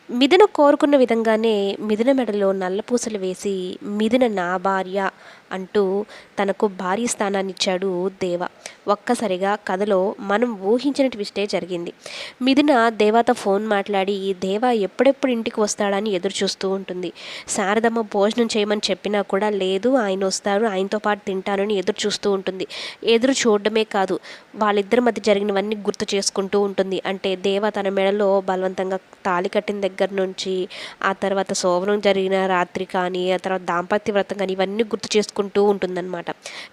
మిథున కోరుకున్న విధంగానే మిథున మెడలో నల్లపూసలు వేసి మిథున నా భార్య అంటూ తనకు భార్య స్థానాన్ని ఇచ్చాడు దేవ. ఒక్కసారిగా కథలో మనం ఊహించిన ట్విస్టే జరిగింది. మిథున దేవాతో ఫోన్ మాట్లాడి దేవ ఎప్పుడెప్పుడు ఇంటికి వస్తాడని ఎదురు చూస్తూ ఉంటుంది. శారదమ్మ భోజనం చేయమని చెప్పినా కూడా లేదు, ఆయన వస్తారు, ఆయనతో పాటు తింటానని ఎదురు చూస్తూ ఉంటుంది. ఎదురు చూడడమే కాదు, వాళ్ళిద్దరి మధ్య జరిగినవన్నీ గుర్తు చేసుకుంటూ ఉంటుంది. అంటే దేవ తన మెడలో బలవంతంగా తాళి కట్టిన దగ్గర నుంచి, ఆ తర్వాత శోభనం జరిగిన రాత్రి కానీ, ఆ తర్వాత దాంపత్య వ్రతం కానీ, ఇవన్నీ గుర్తు చేసుకుంటూ ఉంటుందన్నమాట.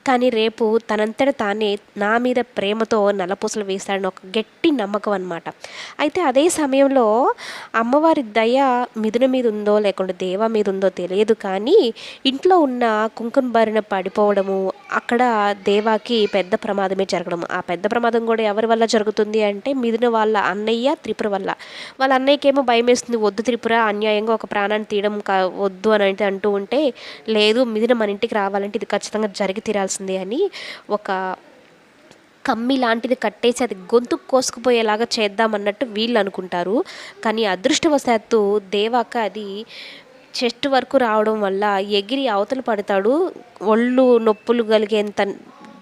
కానీ రేపు తనంతట తానే నా మీద ప్రేమతో నల్లపూసలు వేస్తాడని ఒక గట్టి నమ్మకం అనమాట. అయితే అదే సమయంలో అమ్మవారి దయ మిథున మీద ఉందో లేకుంటే దేవ మీద ఉందో తెలియదు, కానీ ఇంట్లో ఉన్న కుంకుమ బారిన పడిపోవడము, అక్కడ దేవాకి పెద్ద ప్రమాదమే జరగడం. ఆ పెద్ద ప్రమాదం కూడా ఎవరి వల్ల జరుగుతుంది అంటే మిథున వాళ్ళ అన్నయ్య త్రిపుర వల్ల. వాళ్ళ అన్నయ్యకేమో భయం వేస్తుంది, వద్దు త్రిపుర అన్యాయంగా ఒక ప్రాణాన్ని తీయడం వద్దు అని అయితే అంటూ ఉంటే, లేదు మిథున మన ఇంటికి రావాలంటే ఇది ఖచ్చితంగా జరిగి తీరాల్సిందే అని ఒక కమ్మి లాంటిది కట్టేసి అది గొంతు కోసుకుపోయేలాగా చేద్దామన్నట్టు వీళ్ళు అనుకుంటారు. కానీ అదృష్టవశాత్తు దేవాక అది చెస్ట్ వరకు రావడం వల్ల ఎగిరి అవతల పడతాడు. ఒళ్ళు నొప్పులు కలిగేంత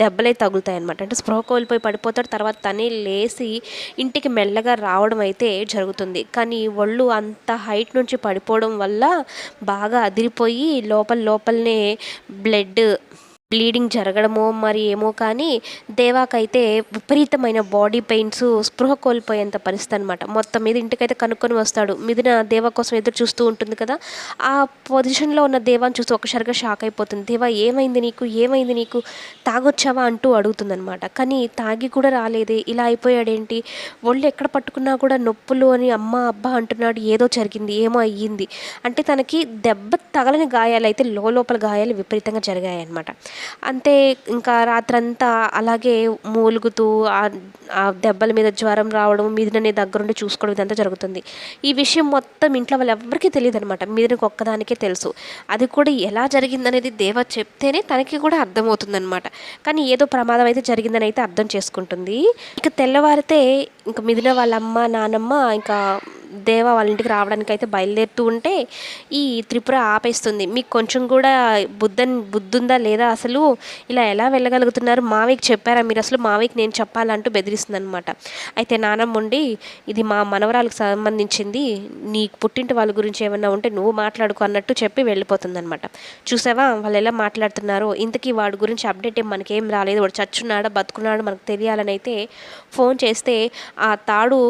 దెబ్బలే తగులుతాయి అనమాట. అంటే స్పృహ కోల్పోయి పడిపోతాడు. తర్వాత తనే లేచి ఇంటికి మెల్లగా రావడం అయితే జరుగుతుంది. కానీ ఒళ్ళు అంత హైట్ నుంచి పడిపోవడం వల్ల బాగా అదిరిపోయి లోపలనే బ్లడ్ బ్లీడింగ్ జరగడమో మరి ఏమో, కానీ దేవాకైతే విపరీతమైన బాడీ పెయిన్స్, స్పృహ కోల్పోయేంత పరిస్థితి అనమాట. మొత్తం మీద ఇంటికైతే కనుక్కొని వస్తాడు. మిథున దేవా కోసం ఎదురు చూస్తూ ఉంటుంది కదా, ఆ పొజిషన్లో ఉన్న దేవాన్ని చూసి ఒక్కసారిగా షాక్ అయిపోతుంది. దేవా ఏమైంది నీకు, ఏమైంది నీకు, తాగొచ్చావా అంటూ అడుగుతుందనమాట. కానీ తాగి కూడా రాలేదే, ఇలా అయిపోయాడేంటి, ఒళ్ళు ఎక్కడ పట్టుకున్నా కూడా నొప్పులు అని అమ్మ అబ్బా అంటున్నాడు, ఏదో జరిగింది, ఏమో అయ్యింది అంటే తనకి దెబ్బ తగలని గాయాలు అయితే లోపల గాయాలు విపరీతంగా జరిగాయి అనమాట. అంతే, ఇంకా రాత్రంతా అలాగే మూలుగుతూ ఆ దెబ్బల మీద జ్వరం రావడం, మిథునని దగ్గరుండి చూసుకోవడం ఇదంతా జరుగుతుంది. ఈ విషయం మొత్తం ఇంట్లో వాళ్ళు ఎవరికీ తెలియదు అనమాట. మిథునకు ఒక్కదానికే తెలుసు. అది కూడా ఎలా జరిగిందనేది దేవ చెప్తేనే తనకి కూడా అర్థమవుతుందనమాట. కానీ ఏదో ప్రమాదం అయితే జరిగిందని అయితే అర్థం చేసుకుంటుంది. ఇక తెల్లవారితే ఇంకా మిథున వాళ్ళ అమ్మ నానమ్మ ఇంకా దేవ వాళ్ళ ఇంటికి రావడానికి అయితే బయలుదేరుతూ ఉంటే ఈ త్రిపుర ఆపేస్తుంది. మీకు కొంచెం కూడా బుద్ధుందా లేదా, అసలు ఇలా ఎలా వెళ్ళగలుగుతున్నారు, మావయ్యకి చెప్పారా మీరు, అసలు మావయ్యకి నేను చెప్పాలంటూ బెదిరిస్తుంది అనమాట. అయితే నానమ్మ ఉండి ఇది మా మనవరాలకు సంబంధించింది, నీ పుట్టింటి వాళ్ళ గురించి ఏమన్నా ఉంటే నువ్వు మాట్లాడుకో అన్నట్టు చెప్పి వెళ్ళిపోతుంది అనమాట. చూసావా వాళ్ళు ఎలా మాట్లాడుతున్నారో, ఇంతకీ వాడి గురించి అప్డేట్ మనకేం రాలేదు, వాడు చచ్చున్నాడా బతుకున్నాడు మనకు తెలియాలని అయితే ఫోన్ చేస్తే ఆ తాడు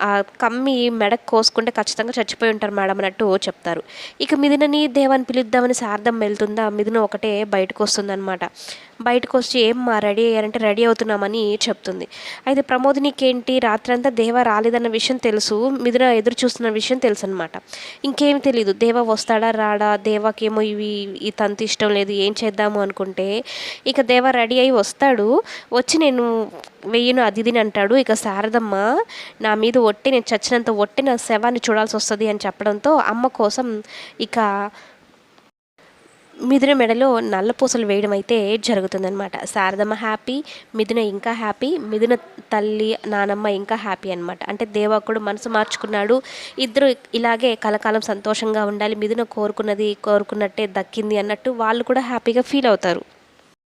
ఆ కమ్మి మెడకు కోసుకుంటే ఖచ్చితంగా చచ్చిపోయి ఉంటారు మేడం అన్నట్టు చెప్తారు. ఇక మిథునని దేవాన్ని పిలుద్దామని శారదమ్మ వెళ్తుందా, మిథున ఒకటే బయటకు వస్తుందన్నమాట. బయటకు వచ్చి ఏమ్మా రెడీ అయ్యారంటే రెడీ అవుతున్నామని చెప్తుంది. అయితే ప్రమోదినికేంటి రాత్రంతా దేవ రాలేదన్న విషయం తెలుసు, మిథున ఎదురు చూస్తున్న విషయం తెలుసు అనమాట. ఇంకేం తెలీదు, దేవ వస్తాడా రాడా, దేవాకేమో ఈ తంతు ఇష్టం లేదు, ఏం చేద్దాము అనుకుంటే ఇక దేవ రెడీ అయ్యి వస్తాడు. వచ్చి నేను వెయ్యను అది ఇది అంటాడు. ఇక శారదమ్మ నా మీద ఒట్టి, నేను చచ్చినంత ఒట్టి నా శవాన్ని చూడాల్సి వస్తుంది అని చెప్పడంతో అమ్మ కోసం ఇక మిథున మెడలో నల్లపూసలు వేయడం అయితే జరుగుతుందనమాట. శారదమ్మ హ్యాపీ, మిథున ఇంకా హ్యాపీ, మిథున తల్లి నానమ్మ ఇంకా హ్యాపీ అనమాట. అంటే దేవాకుడు మనసు మార్చుకున్నాడు, ఇద్దరు ఇలాగే కలకాలం సంతోషంగా ఉండాలి, మిథున కోరుకున్నట్టే దక్కింది అన్నట్టు వాళ్ళు కూడా హ్యాపీగా ఫీల్ అవుతారు.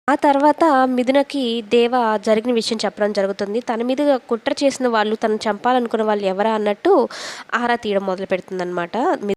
ఆ తర్వాత మిథునకి దేవ జరిగిన విషయం చెప్పడం జరుగుతుంది. తన మీద కుట్ర చేసిన వాళ్ళు, తను చంపాలనుకున్న వాళ్ళు ఎవరా అన్నట్టు ఆరా తీయడం మొదలు పెడుతుందన్నమాట.